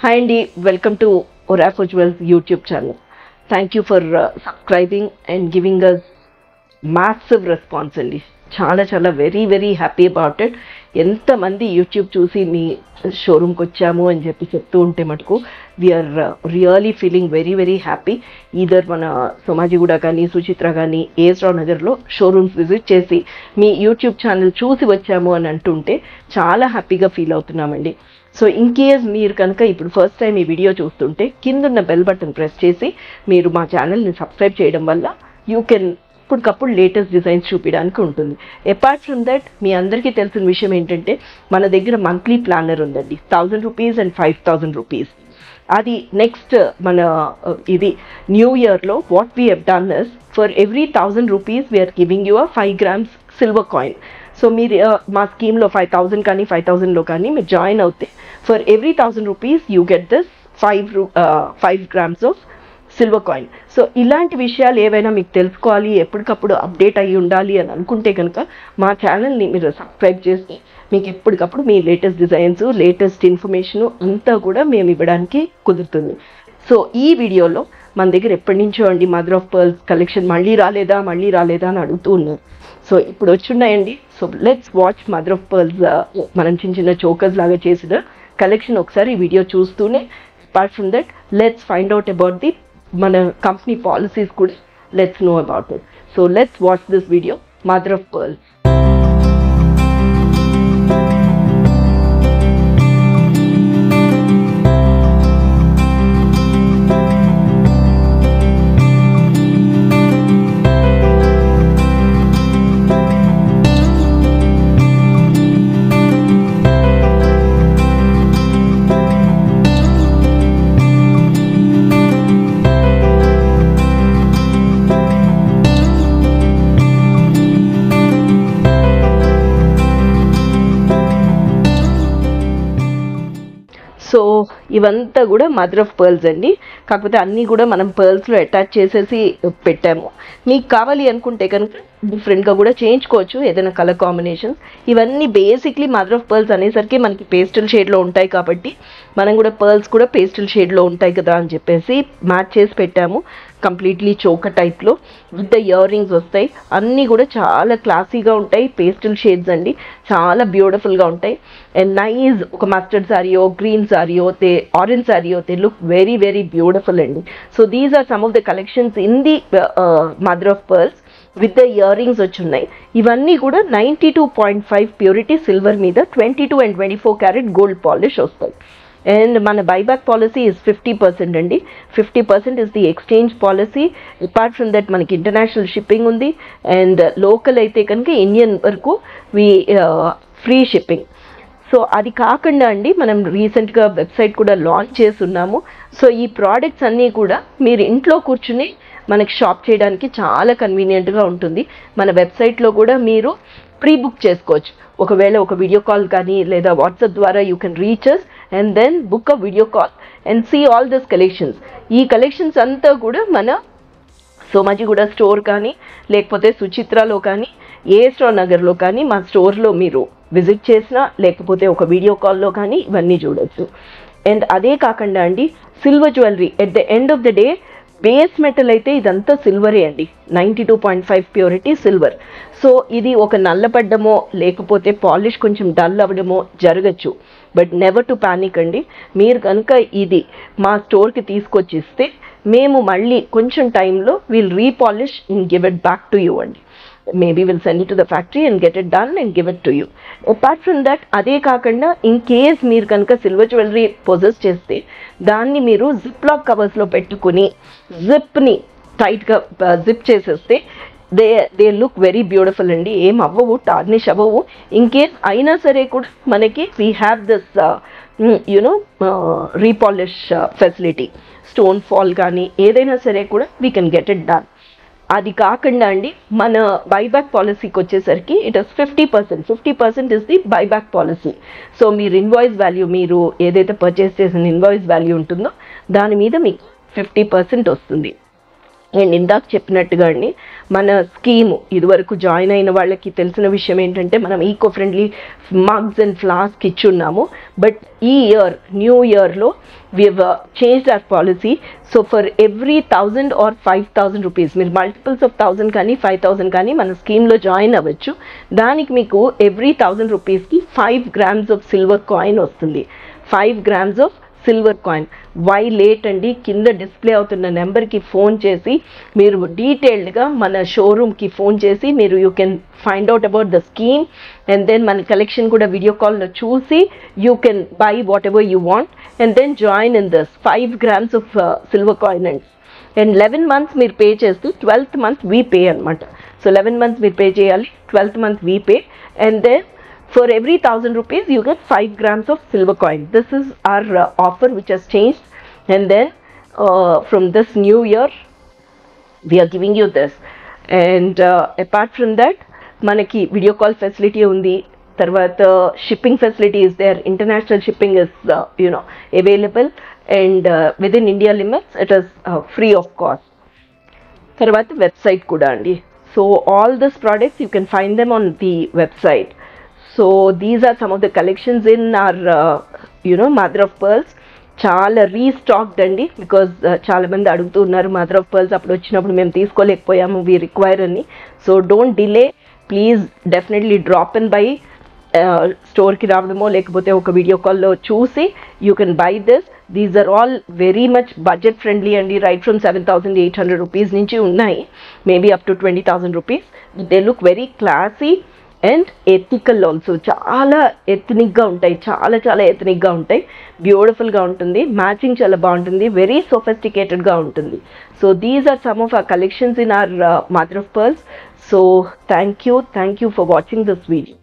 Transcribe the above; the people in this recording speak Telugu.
Hi Andy, welcome to Oracle Jewels YouTube channel. Thank you for subscribing and giving us massive response అండి. చాలా వెరీ హ్యాపీ అబౌట్ ఇట్. ఎంతమంది యూట్యూబ్ చూసి మీ షోరూమ్కి వచ్చాము అని చెప్తూ ఉంటే మటుకు we are really feeling very happy. ఈధర్ మన సోమాజిగూడ కానీ సుచిత్ర కానీ ఏస్రావు నగర్లో షోరూమ్స్ విజిట్ చేసి మీ యూట్యూబ్ ఛానల్ చూసి వచ్చాము అని అంటుంటే చాలా హ్యాపీగా ఫీల్ అవుతున్నామండి. సో ఇన్ కేస్ మీరు కనుక ఇప్పుడు ఫస్ట్ టైం ఈ వీడియో చూస్తుంటే కిందున్న బెల్ బటన్ ప్రెస్ చేసి మీరు మా ఛానల్ని సబ్స్క్రైబ్ చేయడం వల్ల యూ కెన్ ఇప్పటికప్పుడు లేటెస్ట్ డిజైన్స్ చూపించడానికి ఉంటుంది. అపార్ట్ ఫ్రమ్ దట్ మీ అందరికీ తెలిసిన విషయం ఏంటంటే మన దగ్గర మంత్లీ ప్లానర్ ఉందండి, 1000 రూపీస్ అండ్ 5000 రూపీస్. అది నెక్స్ట్ మన ఇది న్యూ ఇయర్లో what we have done is for every 1000 rupees we are giving you 5 grams silver coin. So మీరు మా స్కీమ్లో 5000 కానీ 5000లో కానీ మీరు జాయిన్ అవుతే for every 1000 rupees you get this 5 grams of silver coin. So ఇలాంటి విషయాలు ఏవైనా మీకు తెలుసుకోవాలి, ఎప్పటికప్పుడు అప్డేట్ అయ్యి ఉండాలి అని అనుకుంటే కనుక మా ఛానల్ని మీరు సబ్స్క్రైబ్ చేసి మీకు ఎప్పటికప్పుడు మీ లేటెస్ట్ డిజైన్స్, లేటెస్ట్ ఇన్ఫర్మేషను అంతా కూడా మేము ఇవ్వడానికి కుదురుతుంది. సో ఈ వీడియోలో మన దగ్గర ఎప్పటి నుంచో అండి మదర్ ఆఫ్ పర్ల్స్ కలెక్షన్ మళ్ళీ రాలేదా అని అడుగుతూ ఉన్నారు. సో ఇప్పుడు వచ్చున్నాయండి. So let's watch mother of pearls మనం చిన్న చోకర్స్ లాగా చేసిన కలెక్షన్ ఒకసారి ఈ వీడియో చూస్తూనే. Apart from that let's find out about the మన కంపెనీ పాలసీస్ కూడా let's know about it. So let's watch this video mother of pearls. So ఇవంతా కూడా మదర్ ఆఫ్ పర్ల్స్ అండి, కాకపోతే అన్నీ కూడా మనం పర్ల్స్లో అటాచ్ చేసేసి పెట్టాము. మీకు కావాలి అనుకుంటే కనుక డిఫరెంట్గా కూడా చేయించుకోవచ్చు, ఏదైనా కలర్ కాంబినేషన్స్. ఇవన్నీ బేసిక్లీ మదర్ ఆఫ్ పర్ల్స్ అనేసరికి మనకి పేస్టల్ షేడ్లో ఉంటాయి కాబట్టి మనం కూడా పర్ల్స్ కూడా పేస్టల్ షేడ్లో ఉంటాయి కదా అని చెప్పేసి మ్యాచ్ చేసి పెట్టాము. కంప్లీట్లీ చోక టైప్లో విత్ ద ఇయర్ రింగ్స్ వస్తాయి. అన్నీ కూడా చాలా క్లాసీగా ఉంటాయి, పేస్టల్ షేడ్స్ అండి, చాలా బ్యూటిఫుల్గా ఉంటాయి. అండ్ నైస్ ఒక మస్టర్డ్ సారీయో, గ్రీన్ సారీయో, ఆరెంజ్ సారీయో లుక్ వెరీ బ్యూటిఫుల్ అండి. So these are some of the collections in the mother of pearls with the earrings వచ్చున్నాయి. ఇవన్నీ కూడా 92.5 ప్యూరిటీ సిల్వర్ మీద 22 and 24 క్యారెట్ గోల్డ్ పాలిష్ వస్తాయి. అండ్ మన బైబ్యాక్ పాలసీ ఇస్ 50% అండి. 50% is the exchange policy. Apart from that మనకి ఇంటర్నేషనల్ షిప్పింగ్ ఉంది. అండ్ లోకల్ అయితే కనుక ఇండియన్ వరకు ఫ్రీ షిప్పింగ్. సో అది కాకుండా అండి మనం రీసెంట్గా వెబ్సైట్ కూడా లాంచ్ చేస్తున్నాము. సో ఈ ప్రోడక్ట్స్ అన్నీ కూడా మీరు ఇంట్లో కూర్చుని మనకి షాప్ చేయడానికి చాలా కన్వీనియంట్గా ఉంటుంది. మన వెబ్సైట్లో కూడా మీరు ప్రీ బుక్ చేసుకోవచ్చు. ఒకవేళ ఒక వీడియో కాల్ కానీ లేదా వాట్సాప్ ద్వారా you can reach us and then book a video call and see all this collections. ఈ కలెక్షన్స్ అంతా కూడా మన సోమాజిగూడ స్టోర్ కానీ లేకపోతే సుచిత్రలో కానీ ఏస్రావు నగర్లో కానీ మా స్టోర్లో మీరు విజిట్ చేసినా లేకపోతే ఒక వీడియో కాల్లో కానీ ఇవన్నీ చూడొచ్చు. అండ్ అదే కాకుండా అండి silver jewellery at the end of the day base metal అయితే ఇదంతా సిల్వరే అండి, 92.5 ప్యూరిటీ సిల్వర్. సో ఇది ఒక నల్లపడ్డమో లేకపోతే పాలిష్ కొంచెం డల్ అవ్వడమో జరగచ్చు, బట్ నెవర్ టు ప్యానిక్ అండి. మీరు కనుక ఇది మా స్టోర్కి తీసుకొచ్చి ఇస్తే మేము మళ్ళీ కొంచెం టైంలో will repolish and give it back to you అండి. Maybe will send it to the factory and get it done and give it to you. Apart from that అదే కాకుండా ఇన్ కేస్ మీరు కనుక సిల్వర్ జ్యువెలరీ పొజెస్ చేస్తే దాన్ని మీరు జిప్ లాక్ కవర్స్లో పెట్టుకుని జిప్ని టైట్గా జిప్ చేసేస్తే దే లుక్ వెరీ బ్యూటిఫుల్ అండి. ఏం అవ్వవు, టార్నిష్ అవ్వవు. ఇన్ కేస్ అయినా సరే కూడా మనకి we have this repolish facility. Stone fall కానీ ఏదైనా సరే కూడా we can get it done. అది కాకుండా అండి మన బైబ్యాక్ పాలసీకి వచ్చేసరికి it is 50% is the buyback policy. So మీరు ఇన్వాయిస్ వాల్యూ, మీరు ఏదైతే పర్చేస్ చేసిన ఇన్వాయిస్ వాల్యూ ఉంటుందో దాని మీద మీకు 50% వస్తుంది. అండ్ ఇందాక చెప్పినట్టుగా అండి మన స్కీము ఇదివరకు జాయిన్ అయిన వాళ్ళకి తెలిసిన విషయం ఏంటంటే మనం eco friendly mugs and flask ఇచ్చున్నాము. బట్ ఈ ఇయర్ న్యూ ఇయర్లో we changed our policy. So for every 1000 or 5000 rupees మీరు మల్టిపుల్స్ ఆఫ్ 1000 కానీ 5000 కానీ మన స్కీమ్లో జాయిన్ అవ్వచ్చు. దానికి మీకు ఎవ్రీ 1000 రూపీస్కి 5 grams ఆఫ్ సిల్వర్ కాయిన్ వస్తుంది. 5 grams of silver coin. Why late అండి, కింద డిస్ప్లే అవుతున్న నెంబర్కి ఫోన్ చేసి మీరు డీటెయిల్డ్గా మన షోరూమ్కి ఫోన్ చేసి మీరు you can find out about the scheme and then మన కలెక్షన్ కూడా వీడియో కాల్లో చూసి you can buy whatever you want and then join in this 5 grams of silver coin and 11 months మీరు పే చేస్తూ 12th month వీ పే అనమాట. సో 11 months మీరు పే చేయాలి, 12th month we pay and then for every 1000 rupees you get 5 grams of silver coin. This is our offer which has changed, and then from this new year we are giving you this. And apart from that manaki video call facility undi, tarvata shipping facility is there, international shipping is available, and within India limits it is free of cost. Tarvata website kuda andi. So all these products you can find them on the website. So these are some of the collections in our mother of pearls. చాలా రీస్టాక్డ్ అండి, బికాజ్ చాలా మంది అడుగుతూ ఉన్నారు మదర్ ఆఫ్ పర్ల్స్ అప్పుడు వచ్చినప్పుడు మేము తీసుకోలేకపోయాము, వీ రిక్వైర్ అని. So don't delay, please definitely drop and buy. స్టోర్కి రావడమో లేకపోతే ఒక వీడియో కాల్లో చూసి you can buy this. These are all very much budget friendly అండి. రైట్ ఫ్రమ్ 7800 రూపీస్ నుంచి ఉన్నాయి, maybe up to 20,000 rupees. They look very classy and ethical also. చాలా ఎథనిక్గా ఉంటాయి, చాలా చాలా ఎథనిక్గా ఉంటాయి, బ్యూటిఫుల్గా ఉంటుంది, మ్యాచింగ్ చాలా బాగుంటుంది, వెరీ సోఫిస్టికేటెడ్గా ఉంటుంది. So these are some of our collections in our mother of pearls. So thank you for watching this video.